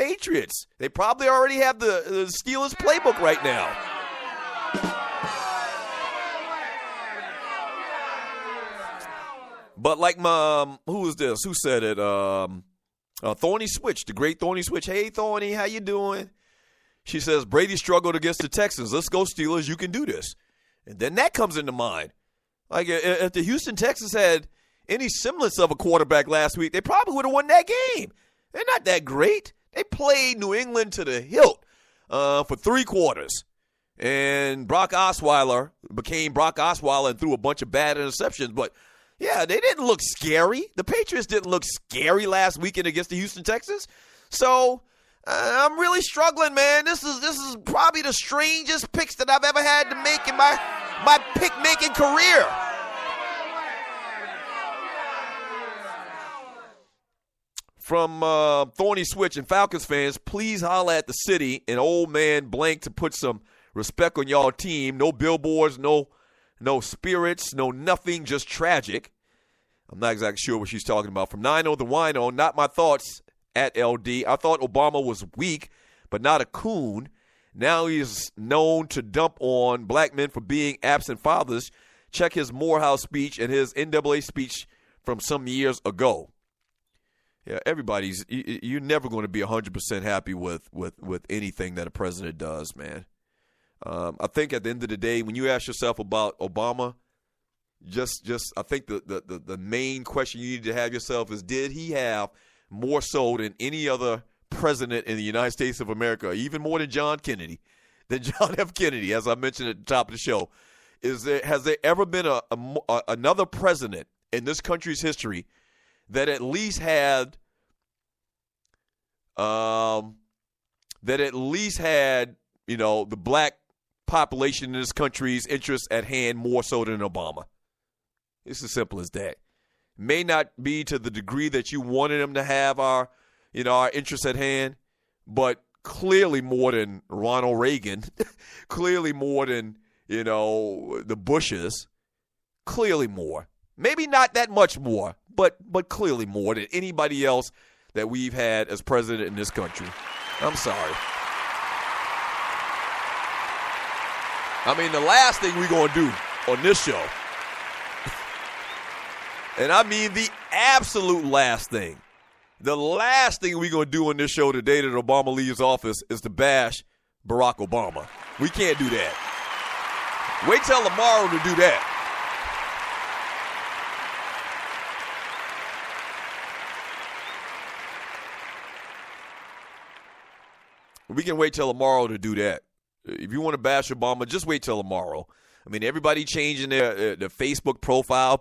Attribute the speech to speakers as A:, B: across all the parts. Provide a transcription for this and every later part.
A: Patriots. They probably already have the Steelers playbook right now. But like who was this? Who said it? Thorny Switch, the great Thorny Switch. Hey, Thorny, how you doing? She says, Brady struggled against the Texans. Let's go, Steelers. You can do this. And then that comes into mind. Like, if the Houston Texans had any semblance of a quarterback last week, they probably would have won that game. They're not that great. They played New England to the hilt for 3 quarters. And Brock Osweiler became Brock Osweiler and threw a bunch of bad interceptions. But, yeah, they didn't look scary. The Patriots didn't look scary last weekend against the Houston Texans. So I'm really struggling, man. This is probably the strangest picks that I've ever had to make in my pick-making career. From Thorny Switch and Falcons fans, please holler at the city and old man Blank to put some respect on y'all team. No billboards, no spirits, no nothing, just tragic. I'm not exactly sure what she's talking about. From 9-0 to Wino, not my thoughts at LD. I thought Obama was weak, but not a coon. Now he is known to dump on black men for being absent fathers. Check his Morehouse speech and his NAA speech from some years ago. Yeah, you're never going to be 100% happy with anything that a president does, man. I think at the end of the day, when you ask yourself about Obama, I think the main question you need to have yourself is, did he have more so than any other president in the United States of America, even more than John F. Kennedy, as I mentioned at the top of the show? Has there ever been another president in this country's history that at least had the black population in this country's interests at hand more so than Obama? It's as simple as that. May not be to the degree that you wanted him to have our interests at hand, but clearly more than Ronald Reagan, clearly more than, the Bushes, clearly more. Maybe not that much more, but clearly more than anybody else that we've had as president in this country. I'm sorry. I mean, the last thing we're going to do on this show, and I mean the absolute last thing, the last thing we're going to do on this show the day that Obama leaves office is to bash Barack Obama. We can't do that. Wait till tomorrow to do that. We can wait till tomorrow to do that. If you want to bash Obama, just wait till tomorrow. I mean, everybody changing their Facebook profile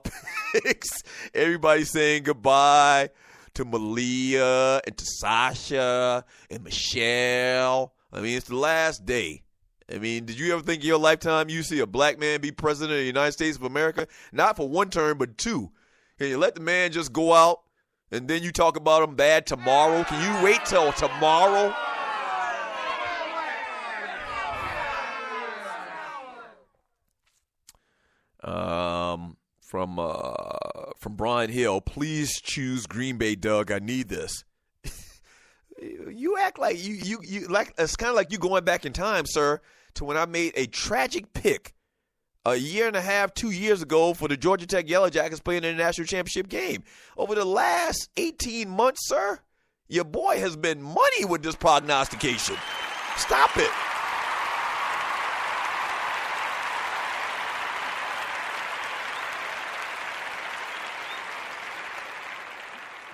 A: pics. Everybody saying goodbye to Malia and to Sasha and Michelle. I mean, it's the last day. I mean, did you ever think in your lifetime you see a black man be president of the United States of America? Not for one term, but 2. Can you let the man just go out and then you talk about him bad tomorrow? Can you wait till tomorrow? From Brian Hill, please choose Green Bay, Doug. I need this. You act like you like it's kind of like you going back in time, sir, to when I made a tragic pick a year and a half, 2 years ago for the Georgia Tech Yellow Jackets playing in the national championship game. Over the last 18 months, sir, your boy has been money with this prognostication. Stop it.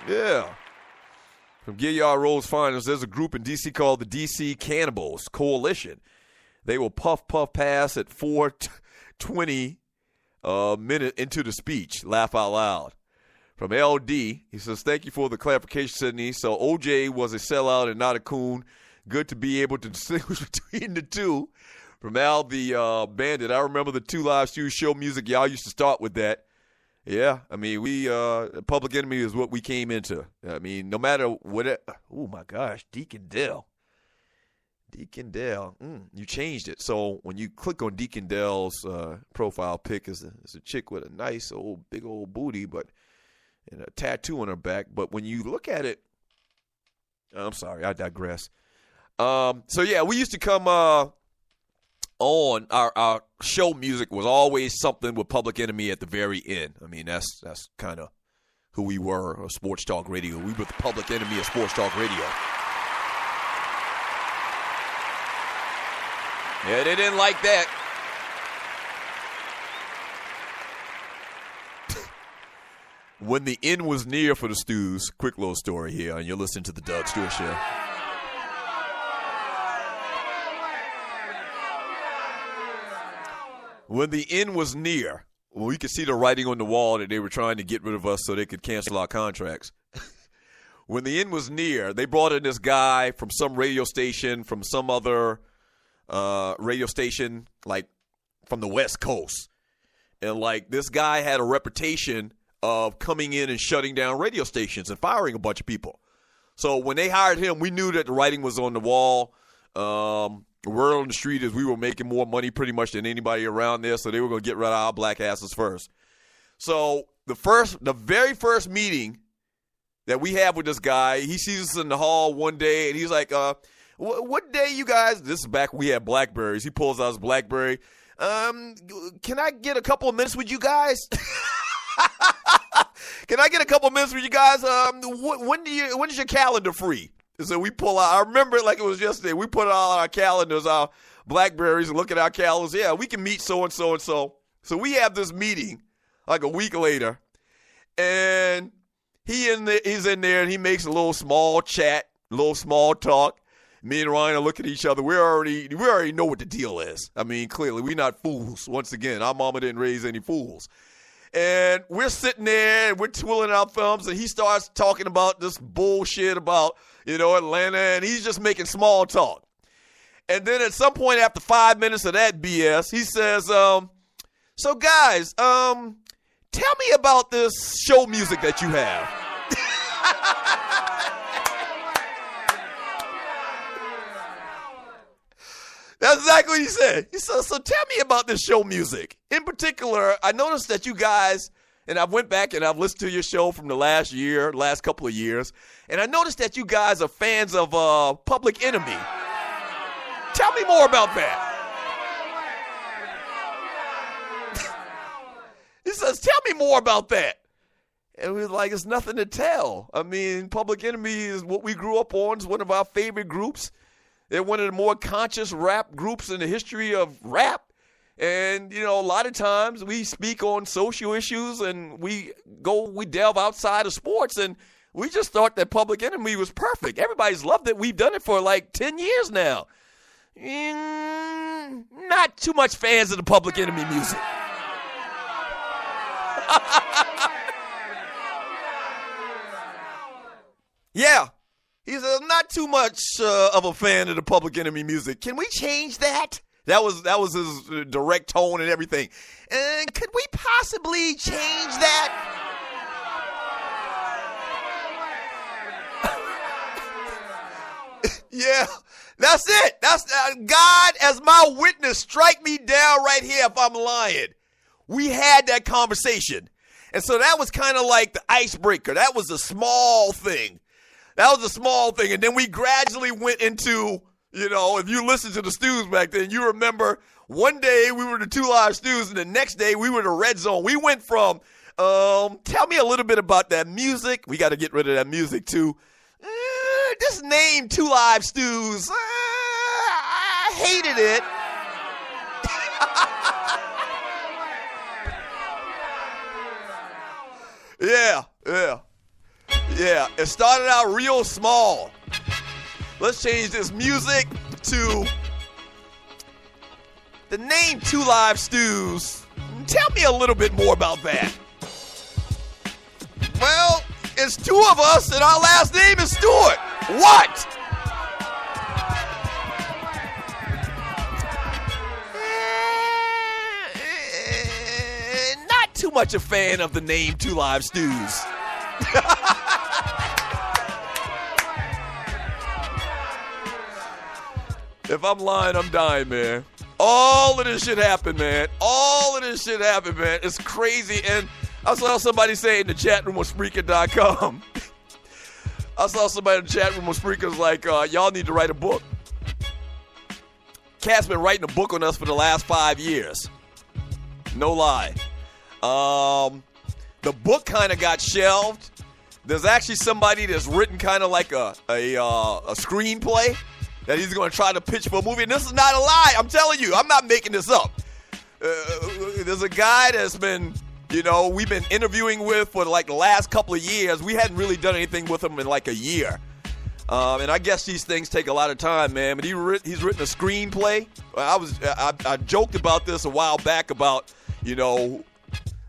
A: Yeah. From Gilliard Rose Finals, there's a group in D.C. called the D.C. Cannibals Coalition. They will puff pass at 4:20 minute into the speech. Laugh out loud. From LD, he says, thank you for the clarification, Sydney. So OJ was a sellout and not a coon. Good to be able to distinguish between the two. From Al the Bandit, I remember the 2 Live Stew show music. Y'all used to start with that. Yeah, I mean, we Public Enemy is what we came into. I mean, no matter what oh, my gosh, Deacon Dell. You changed it. So when you click on Deacon Dell's profile pic, is a chick with a nice big old booty, but and a tattoo on her back. But when you look at it, I'm sorry, I digress. So yeah, we used to come on. Our show music was always something with Public Enemy at the very end. I mean, that's kind of who we were, or Sports Talk Radio. We were the Public Enemy of Sports Talk Radio. Yeah, they didn't like that. When the end was near for the Stews, quick little story here, and you're listening to the Doug Stewart Show. When the end was near, when we could see the writing on the wall that they were trying to get rid of us so they could cancel our contracts. When the end was near, they brought in this guy from some radio station, from some other radio station, like from the West Coast. And like this guy had a reputation of coming in and shutting down radio stations and firing a bunch of people. So when they hired him, we knew that the writing was on the wall. The word on the street is we were making more money pretty much than anybody around there, so they were going to get rid of our black asses first. So the very first meeting that we have with this guy, he sees us in the hall one day, and he's like, what day you guys, this is back when we had BlackBerries. He pulls out his BlackBerry. Can I get a couple of minutes with you guys? Can I get a couple of minutes with you guys? When is your calendar free? So we pull out, I remember it like it was yesterday. We put out our calendars, our BlackBerries, and look at our calendars. Yeah, we can meet so-and-so and so. So we have this meeting like a week later, and he's in there, and he makes a little small chat, a little small talk. Me and Ryan are looking at each other. We already know what the deal is. I mean, clearly, we're not fools. Once again, our mama didn't raise any fools. And we're sitting there, and we're twiddling our thumbs, and he starts talking about this bullshit about, Atlanta, and he's just making small talk. And then at some point after 5 minutes of that BS, he says, so guys, tell me about this show music that you have. That's exactly what he said. He said, so tell me about this show music. In particular, I noticed that you guys, and I went back and I've listened to your show from the last couple of years, and I noticed that you guys are fans of Public Enemy. Tell me more about that. He says, tell me more about that. And we was like, it's nothing to tell. I mean, Public Enemy is what we grew up on. It's one of our favorite groups. They're one of the more conscious rap groups in the history of rap. And, a lot of times we speak on social issues and we delve outside of sports, and we just thought that Public Enemy was perfect. Everybody's loved it. We've done it for like 10 years now. Not too much fans of the Public Enemy music. Yeah. He said, not too much of a fan of the Public Enemy music. Can we change that? That was his direct tone and everything. And could we possibly change that? Yeah, that's it. That's God as my witness. Strike me down right here if I'm lying. We had that conversation. And so that was kind of like the icebreaker. That was a small thing. And then we gradually went into, if you listen to the Stews back then, you remember one day we were the Two Live Stews, and the next day we were the Red Zone. We went from, tell me a little bit about that music. We got to get rid of that music too. This name, Two Live Stews, I hated it. Yeah, it started out real small. Let's change this music to the name Two Live Stews. Tell me a little bit more about that. Well, it's two of us and our last name is Stewart. What? Not too much a fan of the name Two Live Stews. If I'm lying, I'm dying, man. All of this shit happened, man. It's crazy. And I saw somebody say in the chat room on Spreaker.com, I saw somebody in the chat room on Spreaker's like, y'all need to write a book. Cat's been writing a book on us for the last 5 years. No lie. The book kind of got shelved. There's actually somebody that's written kind of like a screenplay that he's going to try to pitch for a movie. And this is not a lie. I'm telling you. I'm not making this up. There's a guy that's been, we've been interviewing with for like the last couple of years. We hadn't really done anything with him in like a year. And I guess these things take a lot of time, man. But he's written a screenplay. I joked about this a while back about,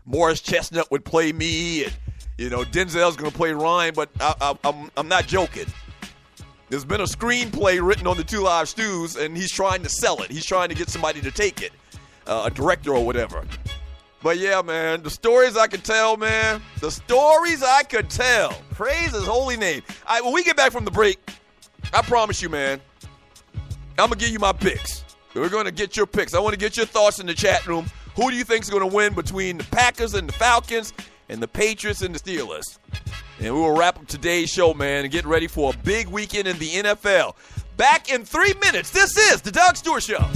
A: Morris Chestnut would play me and, Denzel's going to play Ryan. But I'm not joking. There's been a screenplay written on the Two Live Stews, and he's trying to sell it. He's trying to get somebody to take it, a director or whatever. But yeah, man, the stories I could tell, man. The stories I could tell. Praise his holy name. All right, when we get back from the break, I promise you, man, I'm going to give you my picks. We're going to get your picks. I want to get your thoughts in the chat room. Who do you think is going to win between the Packers and the Falcons and the Patriots and the Steelers? And we will wrap up today's show, man, and get ready for a big weekend in the NFL. Back in 3 minutes. This is The Doug Stewart Show.